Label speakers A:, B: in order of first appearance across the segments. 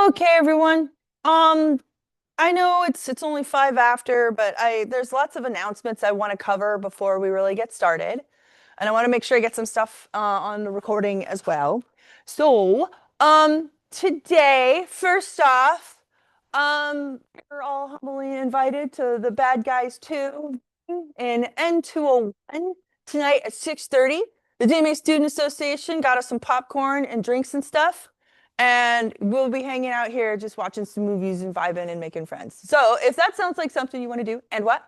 A: Okay, everyone. Um, I know it's only five after, but I there's lots of announcements I want to cover before we really get started, and I want to make sure I get some stuff on the recording as well. So, today, first off, you're all humbly invited to the Bad Guys 2 in N201 tonight at 6:30. The DMA Student Association got us some popcorn and drinks and stuff. And we'll be hanging out here just watching some movies and vibing and making friends. So if that sounds like something you want to do, and what?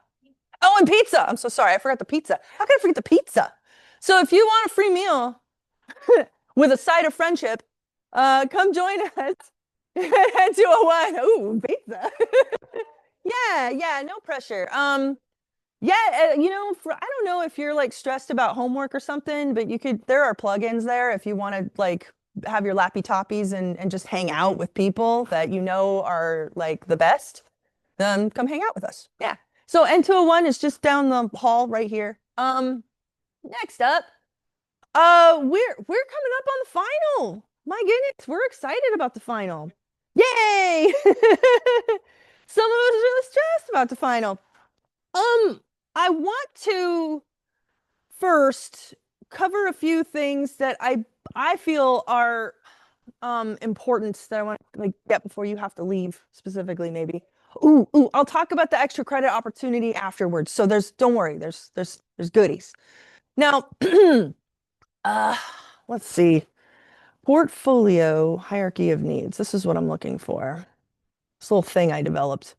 A: Oh, and pizza. I'm so sorry. I forgot the pizza. How can I forget the pizza? So if you want a free meal with a side of friendship, come join us at 201. Ooh, pizza. Yeah, no pressure. Yeah, I don't know if you're like stressed about homework or something, but there are plugins there if you want to like have your lappy toppies and just hang out with people that you know are like the best. Come hang out with us. Yeah. So N201 is just down the hall right here. Next up, we're coming up on the final. My goodness, we're excited about the final. Yay! Some of us are really stressed about the final. Um, I want to first cover a few things that I feel are important that I want to like get before you have to leave specifically maybe. Ooh, I'll talk about the extra credit opportunity afterwards. So don't worry, there's goodies. Now, uh let's see. Portfolio hierarchy of needs. This is what I'm looking for. This little thing I developed.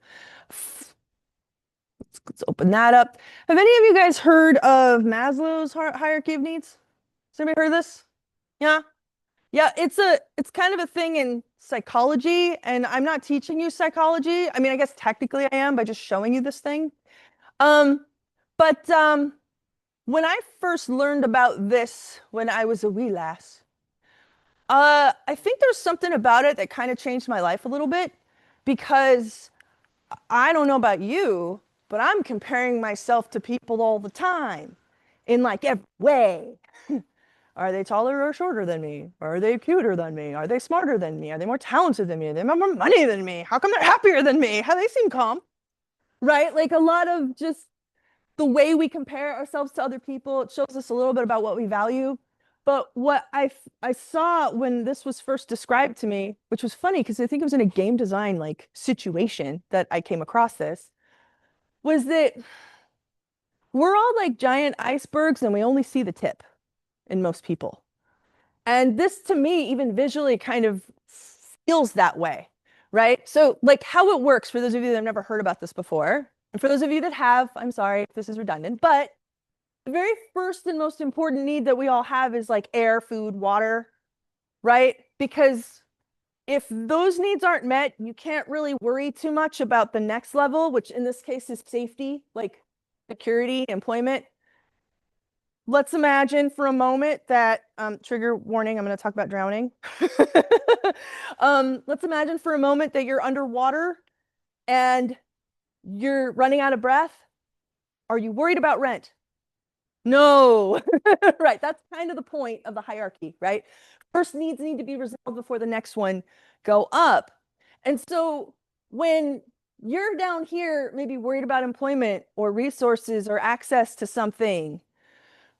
A: Let's open that up. Have any of you guys heard of Maslow's hierarchy of needs? Has anybody heard of this? Yeah. Yeah, it's kind of a thing in psychology, and I'm not teaching you psychology. I mean, I guess technically I am by just showing you this thing. Um, but when I first learned about this when I was a wee lass, I think there's something about it that kind of changed my life a little bit because I don't know about you, but I'm comparing myself to people all the time in like every way. Are they taller or shorter than me? Are they cuter than me? Are they smarter than me? Are they more talented than me? Are they have more money than me? How come they're happier than me? How they seem calm? Right? Like a lot of just the way we compare ourselves to other people, it shows us a little bit about what we value. But what I saw when this was first described to me, which was funny because I think it was in a game design like situation that I came across this, was that we're all like giant icebergs and we only see the tip in most people. And this to me, even visually, kind of feels that way, right? So, like how it works for those of you that have never heard about this before, and for those of you that have, I'm sorry if this is redundant, but the very first and most important need that we all have is like air, food, water, right? Because if those needs aren't met, you can't really worry too much about the next level, which in this case is safety, like security, employment. Let's imagine for a moment that, trigger warning, I'm going to talk about drowning. Let's imagine for a moment that you're underwater and you're running out of breath. Are you worried about rent? No. Right. That's kind of the point of the hierarchy, right? First needs need to be resolved before the next one go up. And so when you're down here, maybe worried about employment or resources or access to something,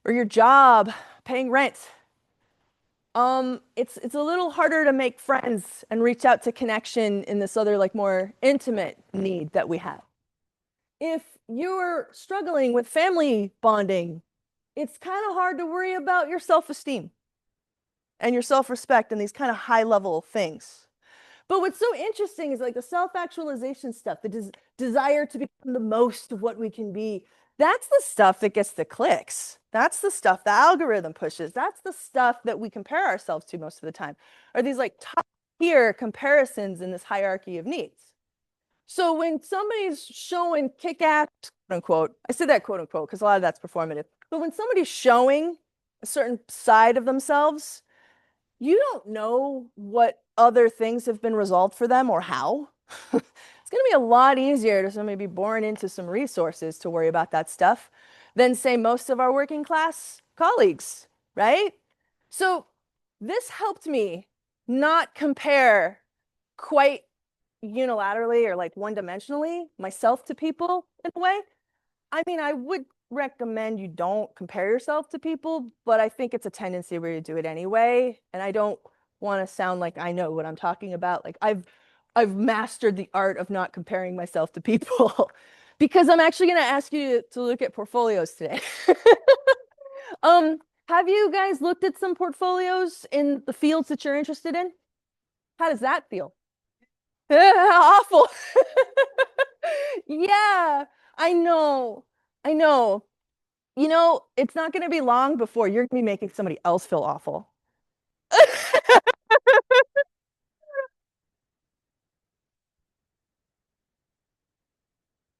A: or your job, paying rent. It's a little harder to make friends and reach out to connection in this other like more intimate need that we have. If you're struggling with family bonding, it's kind of hard to worry about your self-esteem and your self-respect and these kind of high level things. But what's so interesting is like the self-actualization stuff, the desire to become the most of what we can be. That's the stuff that gets the clicks. That's the stuff the algorithm pushes. That's the stuff that we compare ourselves to most of the time. Are these like top tier comparisons in this hierarchy of needs? So when somebody's showing kick-ass, quote unquote, I say that quote unquote because a lot of that's performative. But when somebody's showing a certain side of themselves, you don't know what other things have been resolved for them or how. It's going to be a lot easier to somebody be born into some resources to worry about that stuff than, say, most of our working class colleagues, right? So this helped me not compare quite unilaterally or like one-dimensionally myself to people in a way. I mean, I would recommend you don't compare yourself to people, but I think it's a tendency where you do it anyway. And I don't want to sound like I know what I'm talking about. Like I've mastered the art of not comparing myself to people because I'm actually going to ask you to look at portfolios today. Um, have you guys looked at some portfolios in the fields that you're interested in? How does that feel? Awful. Yeah, I know. I know. It's not going to be long before you're going to be making somebody else feel awful.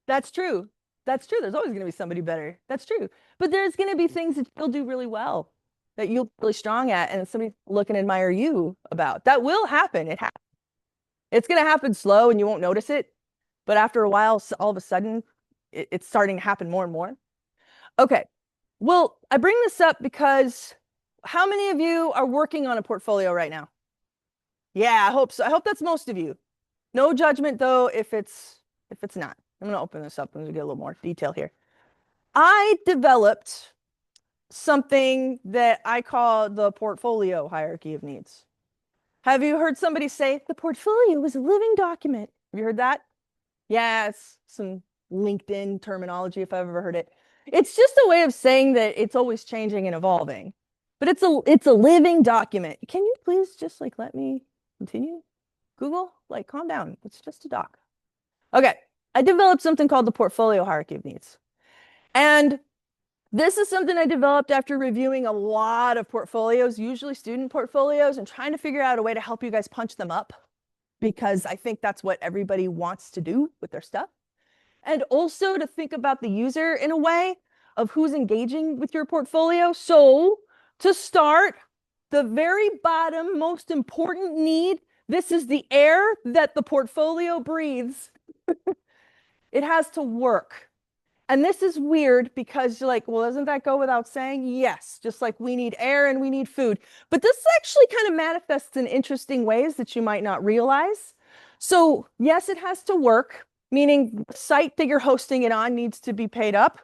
A: That's true. That's true. There's always going to be somebody better. That's true. But there's going to be things that you'll do really well, that you'll be really strong at, and somebody's look and admire you about. That will happen. It's going to happen slow and you won't notice it. But after a while, all of a sudden, it's starting to happen more and more. Okay. Well, I bring this up because how many of you are working on a portfolio right now? Yeah, I hope so. I hope that's most of you. No judgment though if it's not. I'm gonna open this up and get a little more detail here. I developed something that I call the portfolio hierarchy of needs. Have you heard somebody say the portfolio is a living document? Have you heard that? Yeah, it's some LinkedIn terminology if I've ever heard it. It's just a way of saying that it's always changing and evolving. But it's a living document. Can you please just like let me continue? Google, like calm down. It's just a doc. Okay. I developed something called the portfolio hierarchy of needs. And this is something I developed after reviewing a lot of portfolios, usually student portfolios, and trying to figure out a way to help you guys punch them up because I think that's what everybody wants to do with their stuff. And also to think about the user in a way of who's engaging with your portfolio. So to start, the very bottom, most important need, this is the air that the portfolio breathes. It has to work. And this is weird because you're like, well, doesn't that go without saying? Yes, just like we need air and we need food. But this actually kind of manifests in interesting ways that you might not realize. So, yes, it has to work, meaning the site that you're hosting it on needs to be paid up,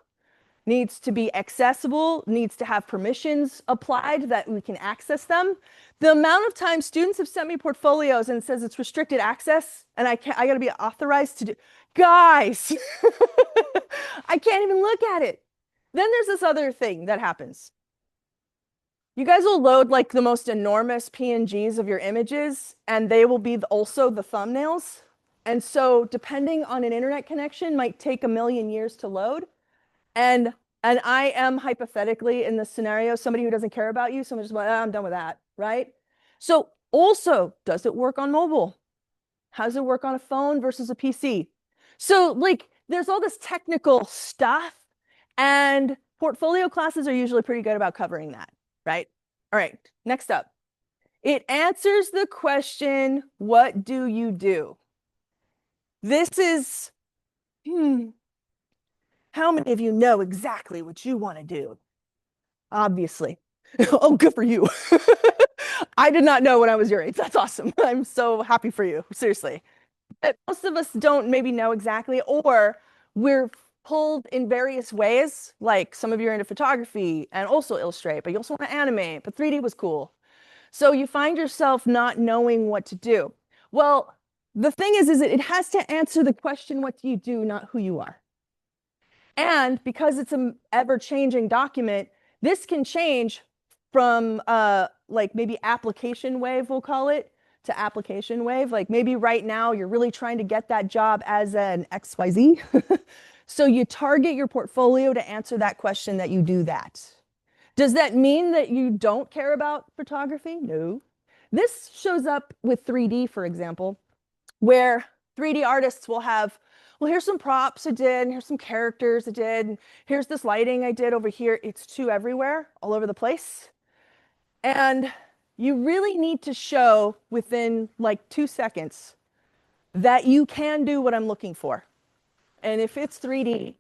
A: needs to be accessible, needs to have permissions applied that we can access them. The amount of time students have sent me portfolios and it says it's restricted access and I got to be authorized to do. Guys, I can't even look at it. Then there's this other thing that happens. You guys will load like the most enormous PNGs of your images, and they will be also the thumbnails. And so, depending on an internet connection, might take a million years to load. And and I am hypothetically in this scenario somebody who doesn't care about you. Someone just went, I'm done with that, right? So also, does it work on mobile? How does it work on a phone versus a PC? So like there's all this technical stuff, and portfolio classes are usually pretty good about covering that, right? All right, next up. It answers the question, what do you do? This is, how many of you know exactly what you want to do? Obviously. Oh, good for you. I did not know when I was your age. That's awesome. I'm so happy for you. Seriously. But most of us don't maybe know exactly, or we're pulled in various ways. Like some of you are into photography and also illustrate, but you also want to animate, but 3D was cool. So you find yourself not knowing what to do. Well, the thing is it has to answer the question, what do you do, not who you are. And because it's an ever-changing document, this can change from like maybe application wave, we'll call it, to application wave. Like maybe right now you're really trying to get that job as an XYZ. So you target your portfolio to answer that question that you do that. Does that mean that you don't care about photography? No. This shows up with 3D, for example, where 3D artists will have, well, here's some props I did, and here's some characters I did, and here's this lighting I did over here. It's too everywhere, all over the place. And you really need to show within like 2 seconds that you can do what I'm looking for. And if it's 3D,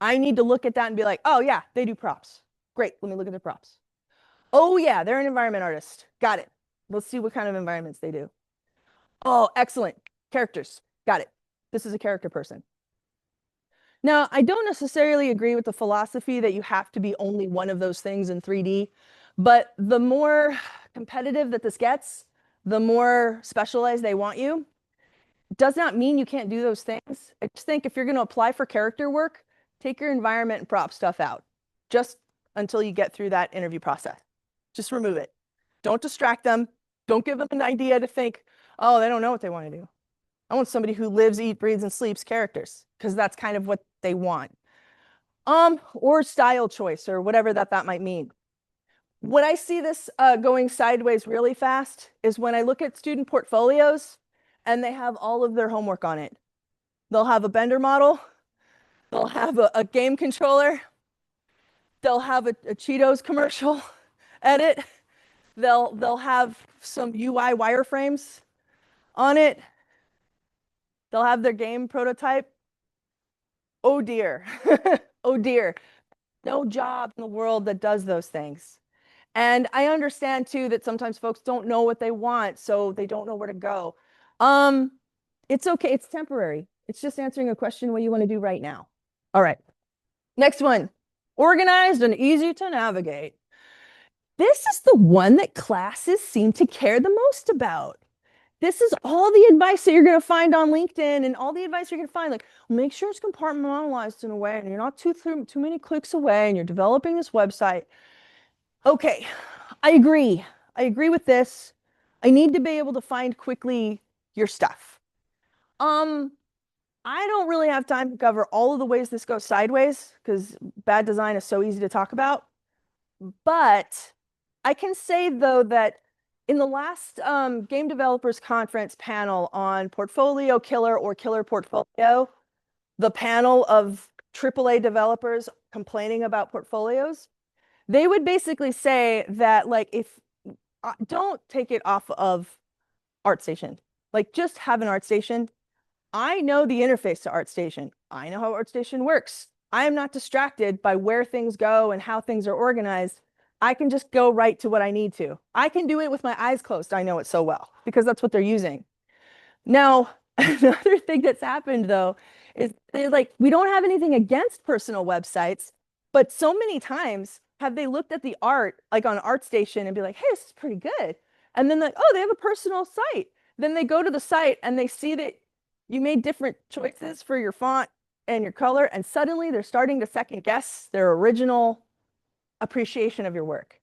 A: I need to look at that and be like, oh yeah, they do props. Great, let me look at their props. Oh yeah, they're an environment artist. Got it. Let's see what kind of environments they do. Oh, excellent. Characters. Got it. This is a character person. Now, I don't necessarily agree with the philosophy that you have to be only one of those things in 3D, but the more competitive that this gets, the more specialized they want you. Does not mean you can't do those things. I just think if you're going to apply for character work, take your environment and prop stuff out just until you get through that interview process. Just remove it. Don't distract them. Don't give them an idea to think, oh, they don't know what they want to do. I want somebody who lives, eats, breathes, and sleeps characters because that's kind of what they want. Or style choice or whatever that might mean. When I see this going sideways really fast is when I look at student portfolios and they have all of their homework on it. They'll have a Bender model, they'll have a game controller, they'll have a Cheetos commercial edit, they'll have some UI wireframes on it, they'll have their game prototype. Oh dear, oh dear. No job in the world that does those things. And I understand too that sometimes folks don't know what they want, so they don't know where to go. It's okay, it's temporary. It's just answering a question what you want to do right now. All right. Next one. Organized and easy to navigate. This is the one that classes seem to care the most about. This is all the advice that you're going to find on LinkedIn and all the advice you're going to find. Like, make sure it's compartmentalized in a way and you're not too many clicks away and you're developing this website. Okay, I agree. I agree with this. I need to be able to find quickly your stuff. I don't really have time to cover all of the ways this goes sideways because bad design is so easy to talk about. But I can say though that in the last Game Developers Conference panel on Portfolio Killer or Killer Portfolio, the panel of AAA developers complaining about portfolios, they would basically say that like if don't take it off of ArtStation, like just have an ArtStation. I know the interface to ArtStation. I know how ArtStation works. I am not distracted by where things go and how things are organized. I can just go right to what I need to. I can do it with my eyes closed. I know it so well because that's what they're using. Now, another thing that's happened though is they're like, we don't have anything against personal websites, but so many times have they looked at the art like on ArtStation and be like, hey, this is pretty good. And then like, oh, they have a personal site. Then they go to the site and they see that you made different choices for your font and your color, and suddenly they're starting to second guess their original appreciation of your work.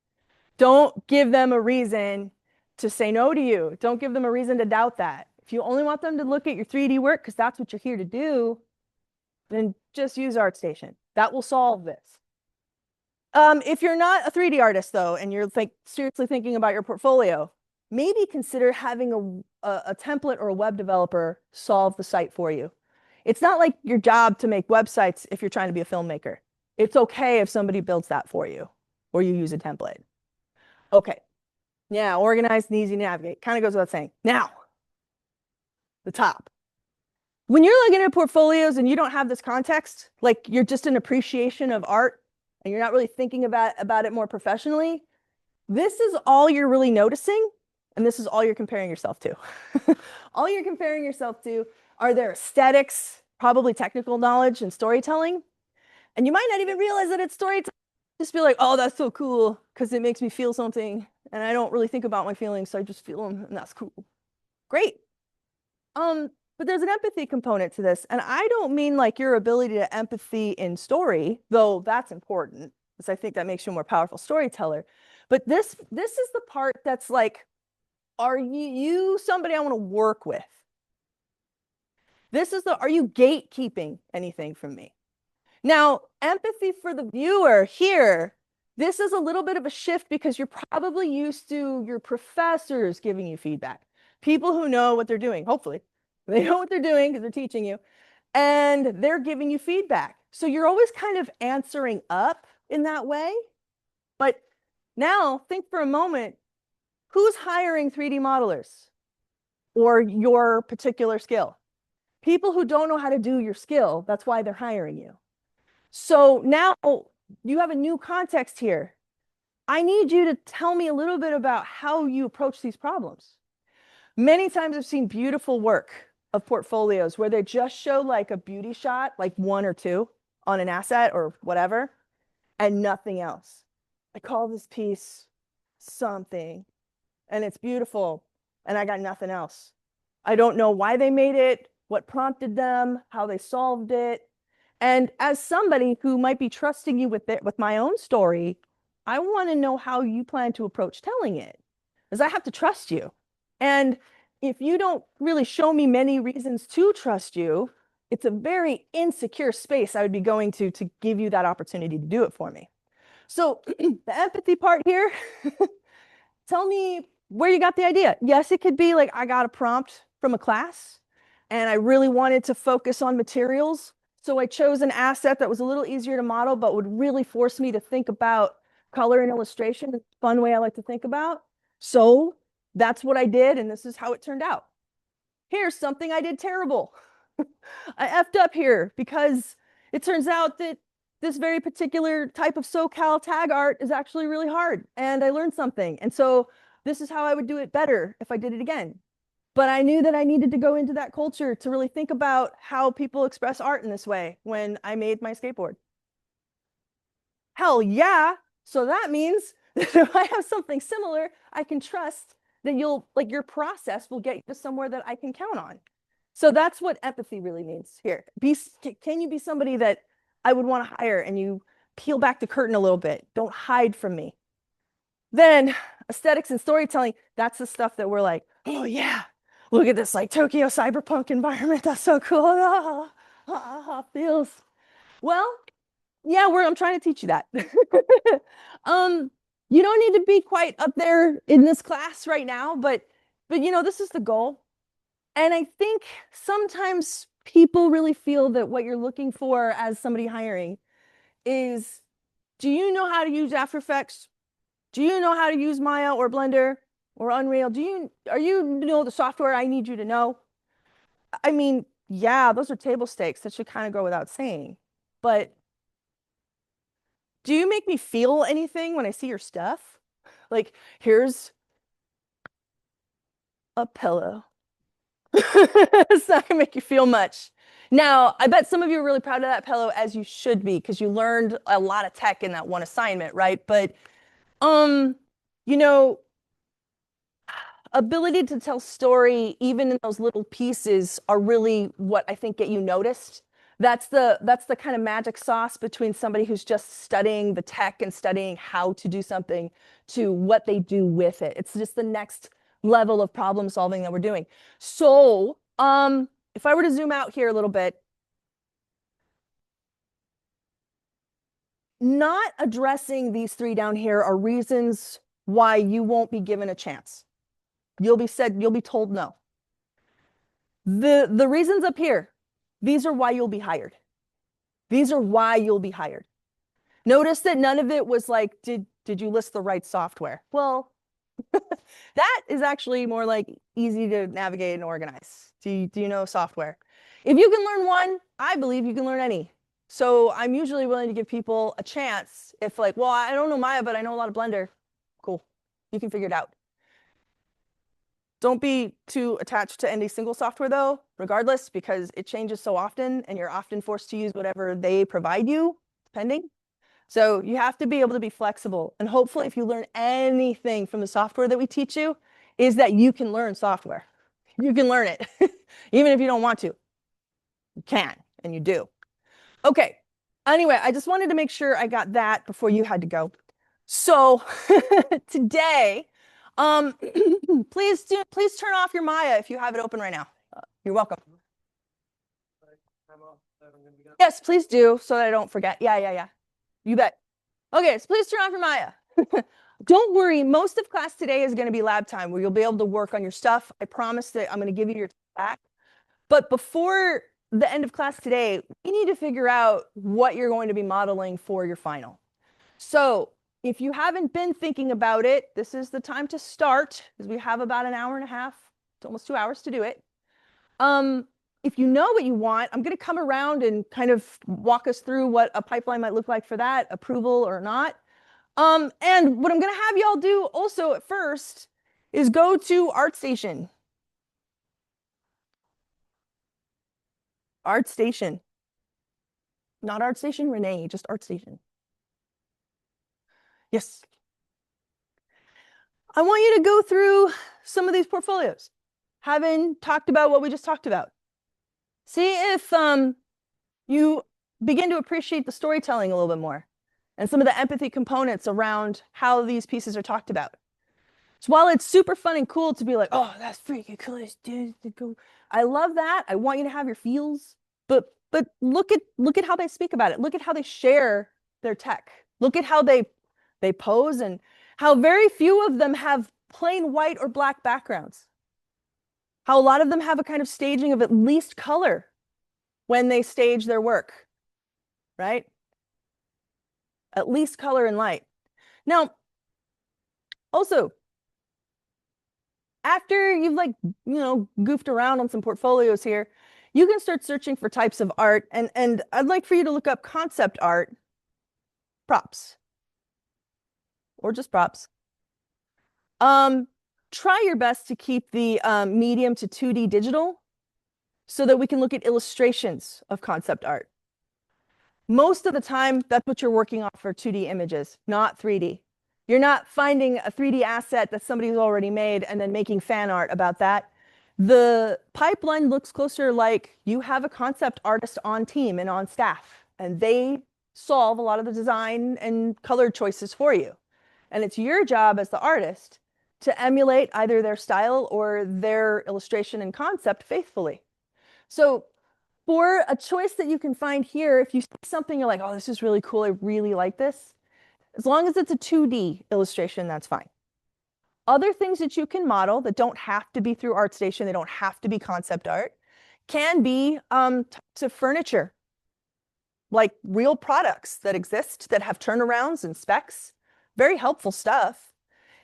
A: Don't give them a reason to say no to you. Don't give them a reason to doubt that. If you only want them to look at your 3D work because that's what you're here to do, then just use ArtStation. That will solve this. If you're not a 3D artist though, and you're seriously thinking about your portfolio, maybe consider having a template or a web developer solve the site for you. It's not like your job to make websites if you're trying to be a filmmaker. It's okay if somebody builds that for you or you use a template. Okay. Yeah, organized and easy to navigate. Kind of goes without saying. Now, the top. When you're looking at portfolios and you don't have this context, like you're just an appreciation of art and you're not really thinking about it more professionally, this is all you're really noticing. And this is all you're comparing yourself to. All you're comparing yourself to are their aesthetics, probably technical knowledge and storytelling. And you might not even realize that it's storytelling. Just be like, oh, that's so cool because it makes me feel something. And I don't really think about my feelings, so I just feel them, and that's cool. Great. But there's an empathy component to this. And I don't mean like your ability to empathy in story, though that's important, because I think that makes you a more powerful storyteller. But this is the part that's like, are you somebody I want to work with? This is are you gatekeeping anything from me? Now, empathy for the viewer here, this is a little bit of a shift because you're probably used to your professors giving you feedback. People who know what they're doing, hopefully. They know what they're doing because they're teaching you, and they're giving you feedback. So you're always kind of answering up in that way. But now think for a moment, who's hiring 3D modelers or your particular skill? People who don't know how to do your skill, that's why they're hiring you. So now you have a new context here. I need you to tell me a little bit about how you approach these problems. Many times I've seen beautiful work of portfolios where they just show like a beauty shot, like one or two on an asset or whatever, and nothing else. I call this piece something, and it's beautiful, and I got nothing else. I don't know why they made it, what prompted them, how they solved it. And as somebody who might be trusting you with my own story, I want to know how you plan to approach telling it, because I have to trust you. And if you don't really show me many reasons to trust you, it's a very insecure space I would be going to give you that opportunity to do it for me. So the empathy part here, tell me where you got the idea. Yes, it could be like I got a prompt from a class and I really wanted to focus on materials. So I chose an asset that was a little easier to model, but would really force me to think about color and illustration. It's a fun way I like to think about. So that's what I did, and this is how it turned out. Here's something I did terrible. I effed up here because it turns out that this very particular type of SoCal tag art is actually really hard, and I learned something. And so this is how I would do it better if I did it again. But I knew that I needed to go into that culture to really think about how people express art in this way when I made my skateboard. Hell yeah. So that means that if I have something similar, I can trust that your process will get you to somewhere that I can count on. So that's what empathy really means here. Can you be somebody that I would want to hire, and you peel back the curtain a little bit? Don't hide from me. Then aesthetics and storytelling, that's the stuff that we're like, oh yeah, look at this like Tokyo cyberpunk environment. That's so cool. Feels. Well, yeah, I'm trying to teach you that. You don't need to be quite up there in this class right now, but this is the goal. And I think sometimes people really feel that what you're looking for as somebody hiring is, do you know how to use After Effects? Do you know how to use Maya or Blender or Unreal? Are you know the software I need you to know? I mean, yeah, those are table stakes. That should kind of go without saying. But do you make me feel anything when I see your stuff? Like, here's a pillow. It's not gonna make you feel much. Now, I bet some of you are really proud of that pillow, as you should be, because you learned a lot of tech in that one assignment, right? But you know, ability to tell story, even in those little pieces, are really what I think get you noticed. That's the kind of magic sauce between somebody who's just studying the tech and studying how to do something to what they do with it. It's just the next level of problem solving that we're doing. So, if I were to zoom out here a little bit, not addressing these three down here are reasons why you won't be given a chance. You'll be told no. The reasons up here, these are why you'll be hired. These are why you'll be hired. Notice that none of it was like, did you list the right software? Well, that is actually more like easy to navigate and organize. Do you know software? If you can learn one, I believe you can learn any. So I'm usually willing to give people a chance if like, well, I don't know Maya, but I know a lot of Blender. Cool. You can figure it out. Don't be too attached to any single software though, regardless, because it changes so often and you're often forced to use whatever they provide you, depending. So you have to be able to be flexible. And hopefully if you learn anything from the software that we teach you, is that you can learn software. You can learn it, even if you don't want to. You can, and you do. Okay. Anyway, I just wanted to make sure I got that before you had to go. So today, please turn off your Maya if you have it open right now. You're welcome. Yes, please do, so that I don't forget. Yeah. You bet. Okay, so please turn off your Maya. Don't worry, most of class today is going to be lab time where you'll be able to work on your stuff. I promise that I'm going to give you your back. But before the end of class today, we need to figure out what you're going to be modeling for your final. So if you haven't been thinking about it, this is the time to start, because we have about an hour and a half, it's almost 2 hours to do it. If you know what you want, I'm going to come around and kind of walk us through what a pipeline might look like for that, approval or not. And what I'm going to have y'all do also at first is go to ArtStation. ArtStation. Not ArtStation Renee, just ArtStation. Yes. I want you to go through some of these portfolios, having talked about what we just talked about. See if you begin to appreciate the storytelling a little bit more and some of the empathy components around how these pieces are talked about. So while it's super fun and cool to be like, oh, that's freaking cool, dude, I love that. I want you to have your feels, but look at how they speak about it. Look at how they share their tech. Look at how they pose and how very few of them have plain white or black backgrounds. How a lot of them have a kind of staging of at least color when they stage their work, right? At least color and light. Now, also, after you've goofed around on some portfolios here, you can start searching for types of art, and I'd like for you to look up concept art props or just props. Try your best to keep the medium to 2D digital so that we can look at illustrations of concept art. Most of the time, that's what you're working off for 2D images, not 3D. You're not finding a 3D asset that somebody's already made and then making fan art about that. The pipeline looks closer like you have a concept artist on team and on staff, and they solve a lot of the design and color choices for you. And it's your job as the artist to emulate either their style or their illustration and concept faithfully. So for a choice that you can find here, if you see something you're like, oh, this is really cool, I really like this, as long as it's a 2D illustration, that's fine. Other things that you can model that don't have to be through ArtStation, they don't have to be concept art, can be types of furniture, like real products that exist that have turnarounds and specs. Very helpful stuff.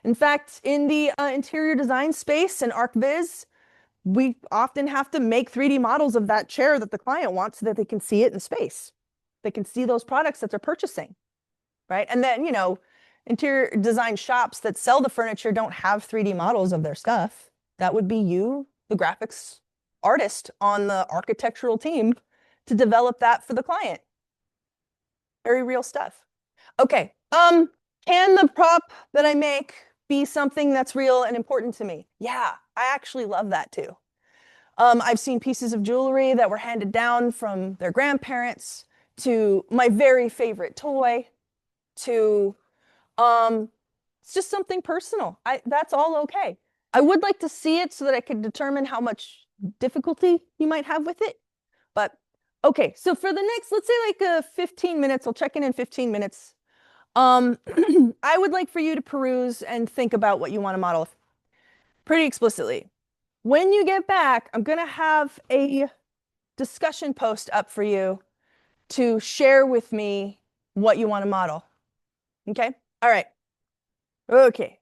A: In fact, in the interior design space and ArcViz, we often have to make 3D models of that chair that the client wants so that they can see it in space. They can see those products that they're purchasing, right? And then, interior design shops that sell the furniture don't have 3D models of their stuff. That would be you, the graphics artist on the architectural team, to develop that for the client. Very real stuff. Okay, can the prop that I make be something that's real and important to me? Yeah, I actually love that too. I've seen pieces of jewelry that were handed down from their grandparents to my very favorite toy to it's just something personal. That's all okay. I would like to see it so that I could determine how much difficulty you might have with it. But okay, so for the next, let's say like 15 minutes, I'll check in 15 minutes. I would like for you to peruse and think about what you want to model pretty explicitly. When you get back, I'm going to have a discussion post up for you to share with me what you want to model. Okay? All right. Okay.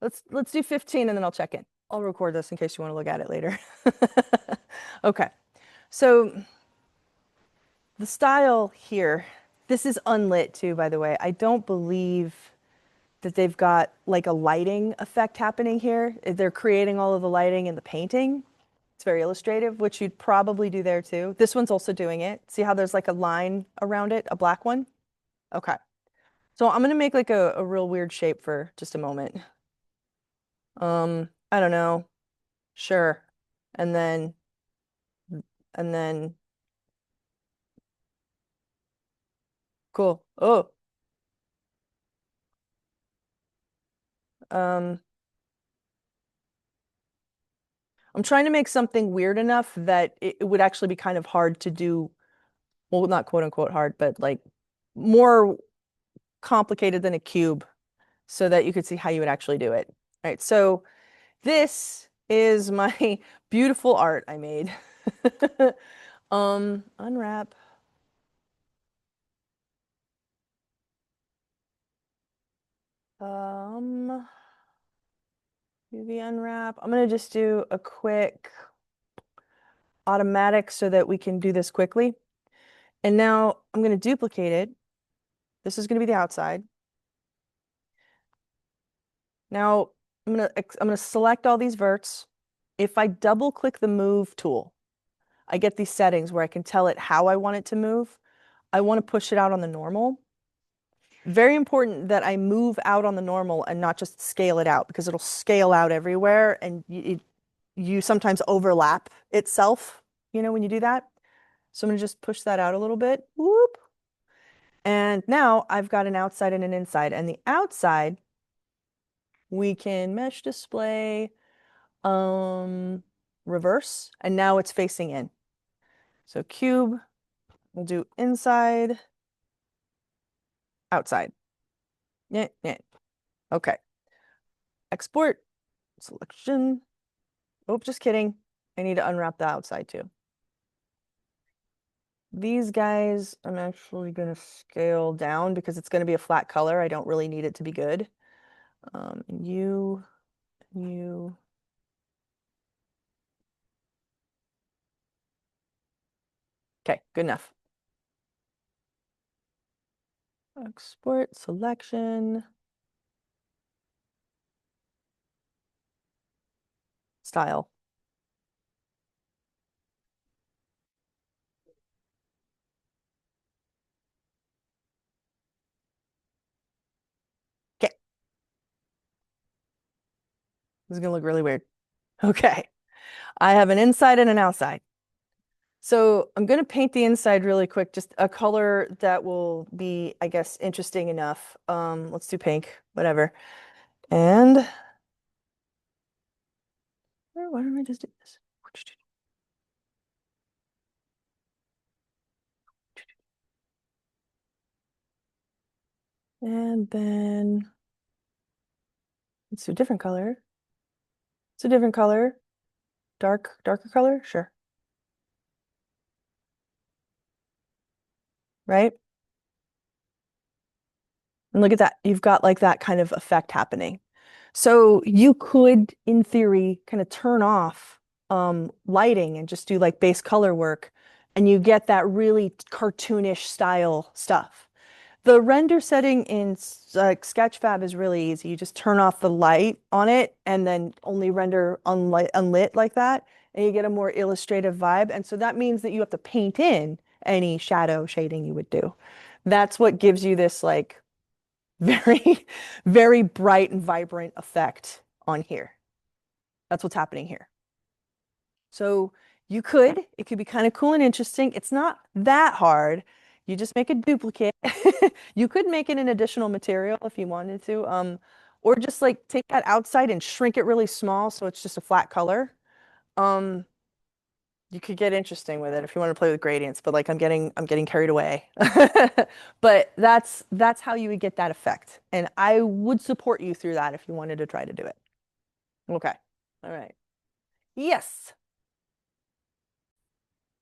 A: Let's do 15 and then I'll check in. I'll record this in case you want to look at it later. Okay. So the style here, this is unlit too, by the way. I don't believe that they've got like a lighting effect happening here. They're creating all of the lighting in the painting. It's very illustrative, which you'd probably do there too. This one's also doing it. See how there's like a line around it, a black one? Okay. So I'm gonna make like a real weird shape for just a moment. I don't know. Sure. And then, and then, cool. Oh, um, I'm trying to make something weird enough that it would actually be kind of hard to do. Well, not quote unquote hard, but like more complicated than a cube so that you could see how you would actually do it. All right. So this is my beautiful art I made. Unwrap. UV unwrap. I'm gonna just do a quick automatic so that we can do this quickly. And now I'm gonna duplicate it. This is gonna be the outside. Now I'm gonna select all these verts. If I double click the move tool, I get these settings where I can tell it how I want it to move. I want to push it out on the normal. Very important that I move out on the normal and not just scale it out because it'll scale out everywhere and you sometimes overlap itself, when you do that. So I'm going to just push that out a little bit. Whoop. And now I've got an outside and an inside. And the outside, we can mesh display, reverse, and now it's facing in. So cube, we'll do inside, outside. Yeah, yeah. Okay. Export, selection. Oh, just kidding. I need to unwrap the outside too. These guys, I'm actually going to scale down because it's going to be a flat color. I don't really need it to be good. You. Okay, good enough. Export, selection, style. Okay, this is going to look really weird. Okay, I have an inside and an outside. So I'm going to paint the inside really quick, just a color that will be, I guess, interesting enough. Let's do pink, whatever. And why don't I just do this? And then let's do a different color. It's a different color. Darker color? Sure. Right? And look at that. You've got like that kind of effect happening. So you could, in theory, kind of turn off lighting and just do like base color work, and you get that really cartoonish style stuff. The render setting in Sketchfab is really easy. You just turn off the light on it and then only render unlit like that, and you get a more illustrative vibe. And so that means that you have to paint in any shadow shading you would do. That's what gives you this like very, very bright and vibrant effect on here. That's what's happening here. So it could be kind of cool and interesting. It's not that hard. You just make a duplicate. You could make it an additional material if you wanted to, or just like take that outside and shrink it really small so it's just a flat color. Um, you could get interesting with it if you want to play with gradients, but like I'm getting carried away. But that's how you would get that effect. And I would support you through that if you wanted to try to do it. Okay. All right. Yes.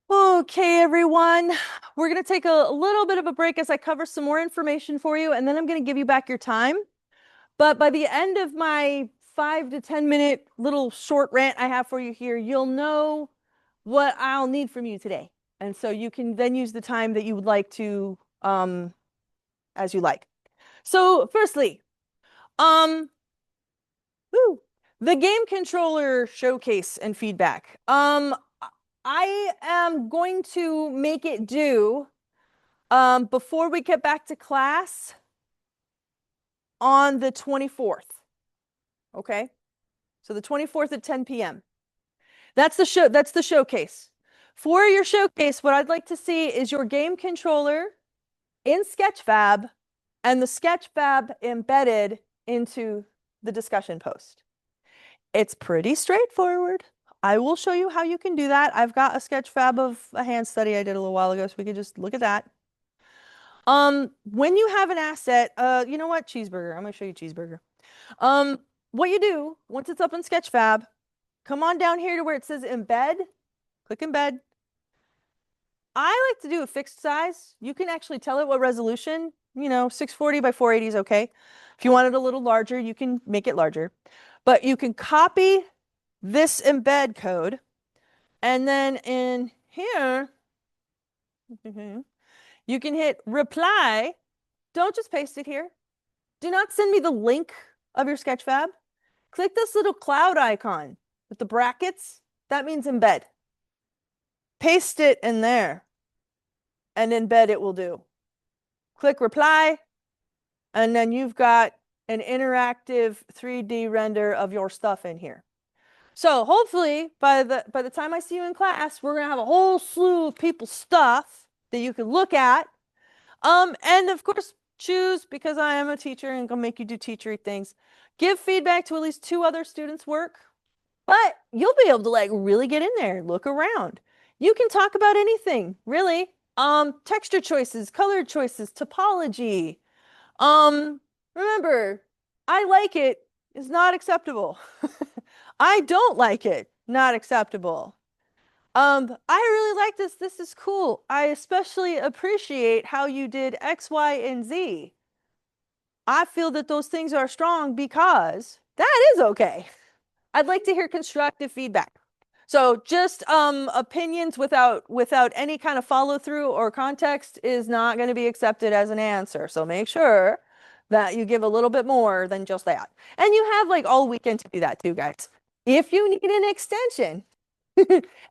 A: Okay, everyone. We're going to take a little bit of a break as I cover some more information for you, and then I'm going to give you back your time. But by the end of my 5 to 10 minute little short rant I have for you here, you'll know what I'll need from you today. And so you can then use the time that you would like to, as you like. So firstly, woo, the game controller showcase and feedback. I am going to make it due before we get back to class on the 24th. Okay? So the 24th at 10 p.m. That's the showcase. For your showcase, what I'd like to see is your game controller in Sketchfab and the Sketchfab embedded into the discussion post. It's pretty straightforward. I will show you how you can do that. I've got a Sketchfab of a hand study I did a little while ago, so we could just look at that. When you have an asset, you know what? Cheeseburger. I'm gonna show you cheeseburger. What you do, once it's up in Sketchfab, come on down here to where it says embed, click embed. I like to do a fixed size. You can actually tell it what resolution, 640 by 480 is okay. If you want it a little larger, you can make it larger. But you can copy this embed code, and then in here, you can hit reply. Don't just paste it here. Do not send me the link of your Sketchfab. Click this little cloud icon with the brackets. That means embed. paste it in there, and embed it will do. Click reply, and then you've got an interactive 3D render of your stuff in here. So hopefully by the time I see you in class, we're gonna have a whole slew of people's stuff that you can look at. And of course, choose, because I am a teacher and gonna make you do teachery things. Give feedback to at least 2 other students' work, but you'll be able to like really get in there, look around. You can talk about anything, really. Texture choices, color choices, topology. Remember, I like it is not acceptable. I don't like it, not acceptable. I really like this. This is cool. I especially appreciate how you did X, Y, and Z. I feel that those things are strong because that is okay. I'd like to hear constructive feedback. So just opinions without any kind of follow through or context is not going to be accepted as an answer. So make sure that you give a little bit more than just that. And you have like all weekend to do that too, guys. If you need an extension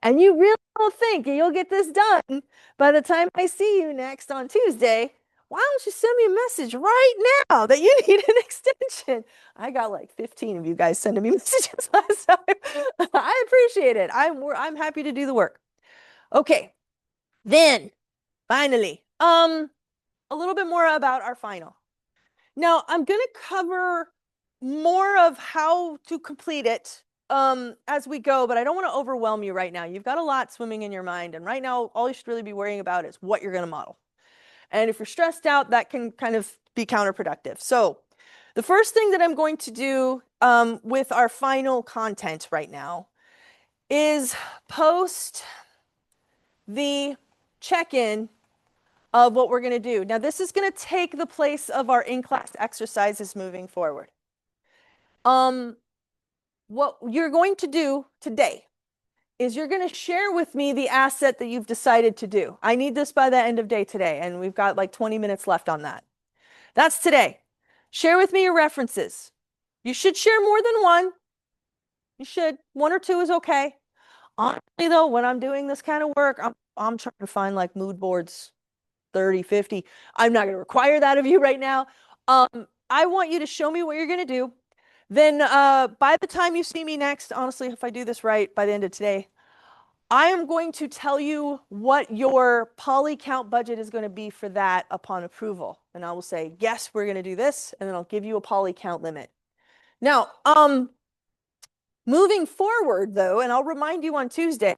A: and you really don't think you'll get this done by the time I see you next on Tuesday, why don't you send me a message right now that you need an extension? I got like 15 of you guys sending me messages last time. I appreciate it. I'm happy to do the work. Okay. Then finally, a little bit more about our final. Now, I'm going to cover more of how to complete it as we go, but I don't want to overwhelm you right now. You've got a lot swimming in your mind, and right now, all you should really be worrying about is what you're going to model. And if you're stressed out, that can kind of be counterproductive. So the first thing that I'm going to do with our final content right now is post the check-in of what we're going to do. Now, this is going to take the place of our in-class exercises moving forward. What you're going to do today is you're going to share with me the asset that you've decided to do. I need this by the end of day today, and we've got like 20 minutes left on that. That's today. Share with me your references. You should share more than one. You should. 1 or 2 is okay. Honestly, though, when I'm doing this kind of work, I'm trying to find like mood boards, 30, 50. I'm not going to require that of you right now. I want you to show me what you're going to do. Then by the time you see me next, honestly, if I do this right by the end of today, I am going to tell you what your poly count budget is going to be for that upon approval. And I will say, yes, we're going to do this, and then I'll give you a poly count limit. Now, moving forward, though, and I'll remind you on Tuesday,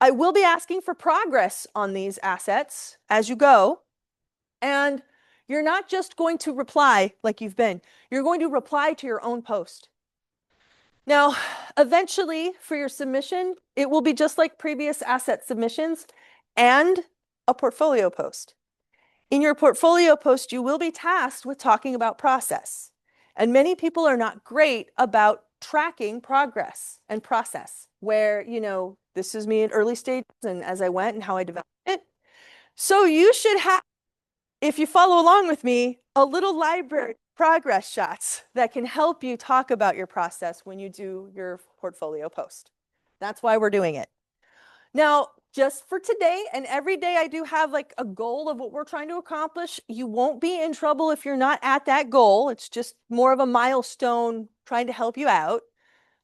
A: I will be asking for progress on these assets as you go. And you're not just going to reply like you've been. You're going to reply to your own post. Now, eventually, for your submission, it will be just like previous asset submissions and a portfolio post. In your portfolio post, you will be tasked with talking about process. And many people are not great about tracking progress and process, where, this is me at early stages and as I went and how I developed it. So you should have, if you follow along with me, a little library progress shots that can help you talk about your process when you do your portfolio post. That's why we're doing it. Now, just for today and every day, I do have like a goal of what we're trying to accomplish. You won't be in trouble if you're not at that goal. It's just more of a milestone trying to help you out.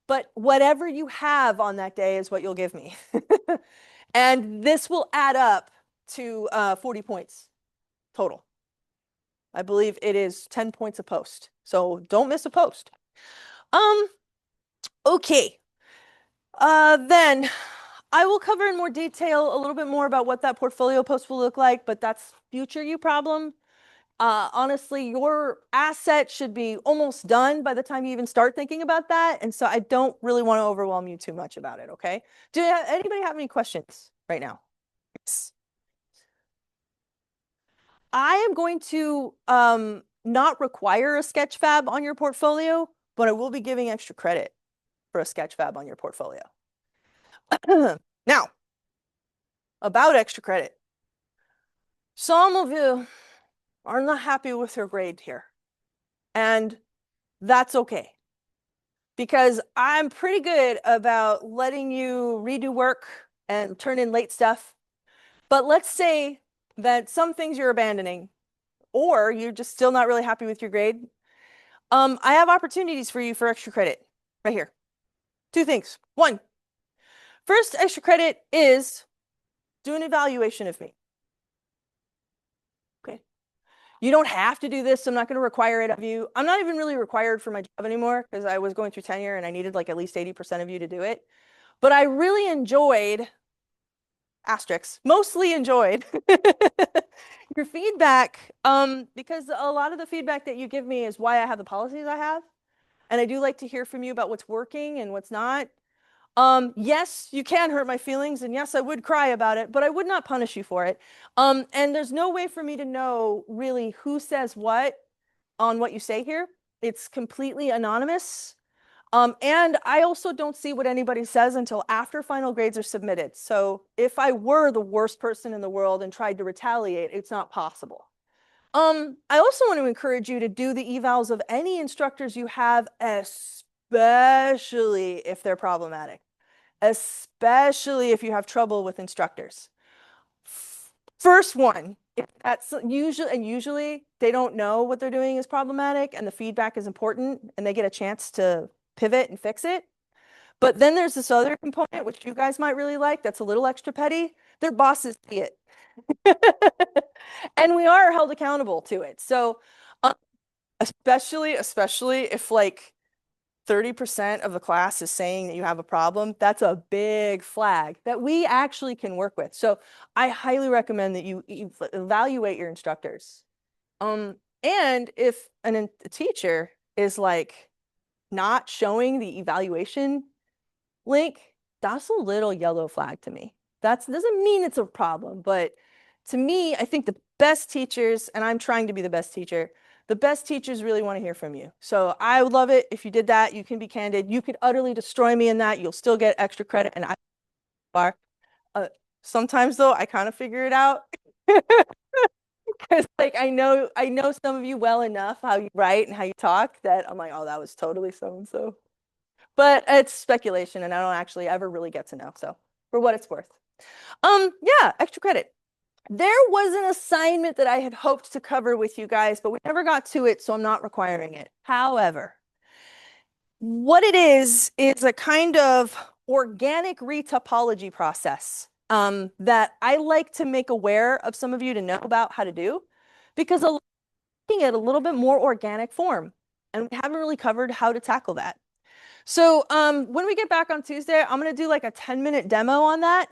A: But whatever you have on that day is what you'll give me. And this will add up to 40 points total. I believe it is 10 points a post. So don't miss a post. Okay. Then I will cover in more detail a little bit more about what that portfolio post will look like, but that's future you problem. Honestly, your asset should be almost done by the time you even start thinking about that. And so I don't really want to overwhelm you too much about it, okay? Anybody have any questions right now? Yes. I am going to not require a sketch fab on your portfolio, but I will be giving extra credit for a sketch fab on your portfolio. Now, about extra credit. Some of you are not happy with your grade here, and that's okay, because I'm pretty good about letting you redo work and turn in late stuff. But let's say that some things you're abandoning, or you're just still not really happy with your grade. I have opportunities for you for extra credit right here. Two things. One, first extra credit is do an evaluation of me. Okay. You don't have to do this. I'm not going to require it of you. I'm not even really required for my job anymore because I was going through tenure and I needed like at least 80% of you to do it. But I really enjoyed, asterisks, mostly enjoyed your feedback because a lot of the feedback that you give me is why I have the policies I have. And I do like to hear from you about what's working and what's not. Yes, you can hurt my feelings, and yes, I would cry about it, but I would not punish you for it. And there's no way for me to know really who says what on what you say here. It's completely anonymous. And I also don't see what anybody says until after final grades are submitted. So if I were the worst person in the world and tried to retaliate, it's not possible. I also want to encourage you to do the evals of any instructors you have, especially if they're problematic, especially if you have trouble with instructors. First one, if that's usually they don't know what they're doing is problematic and the feedback is important and they get a chance to pivot and fix it. But then there's this other component, which you guys might really like, that's a little extra petty. Their bosses see it. And we are held accountable to it. So especially if like 30% of the class is saying that you have a problem, that's a big flag that we actually can work with. So I highly recommend that you evaluate your instructors. And if a teacher is like not showing the evaluation link, that's a little yellow flag to me. That doesn't mean it's a problem, but to me, I think the best teachers, and I'm trying to be the best teacher, the best teachers really want to hear from you. So I would love it if you did that. You can be candid. You could utterly destroy me in that. You'll still get extra credit. And I are. Sometimes though, I kind of figure it out. Because like I know some of you well enough how you write and how you talk that I'm like, oh, that was totally so and so. But it's speculation and I don't actually ever really get to know. So for what it's worth. Yeah, extra credit. There was an assignment that I had hoped to cover with you guys, but we never got to it, so I'm not requiring it. However, what it is a kind of organic retopology process that I like to make aware of some of you to know about how to do, because I'm looking at a little bit more organic form, and we haven't really covered how to tackle that. So when we get back on Tuesday, I'm going to do like a 10-minute demo on that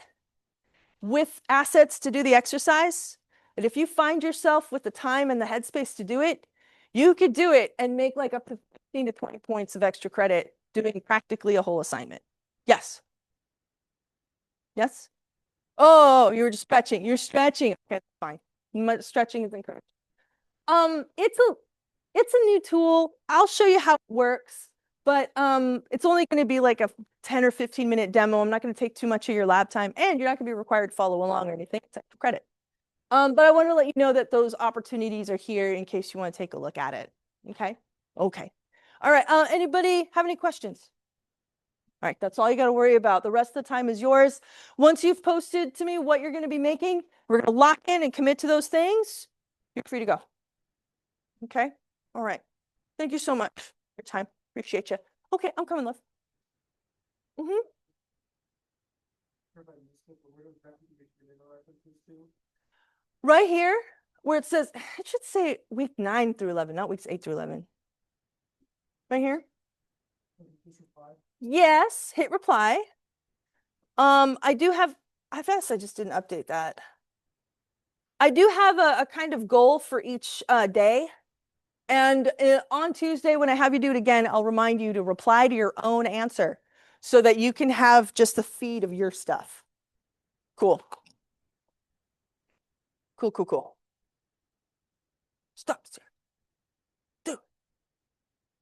A: with assets to do the exercise. And if you find yourself with the time and the headspace to do it, you could do it and make like up to 15 to 20 points of extra credit doing practically a whole assignment. Yes. Yes. Oh, you were just stretching. You're stretching. Okay, fine. Stretching is encouraged. It's a new tool. I'll show you how it works, but it's only going to be like a 10 or 15-minute demo. I'm not going to take too much of your lab time, and you're not going to be required to follow along or anything. It's extra credit. But I want to let you know that those opportunities are here in case you want to take a look at it. Okay. Okay. All right. Anybody have any questions? All right. That's all you got to worry about. The rest of the time is yours. Once you've posted to me what you're going to be making, we're going to lock in and commit to those things. You're free to go. Okay. All right. Thank you so much for your time. Appreciate you. Okay. I'm coming, love. Right here, where it says, it should say week 9 through 11, not weeks 8 through 11. Right here. Yes, hit reply. I do have, I guess I just didn't update that. I do have a kind of goal for each day. And on Tuesday, when I have you do it again, I'll remind you to reply to your own answer so that you can have just the feed of your stuff. Cool. Cool. Stop.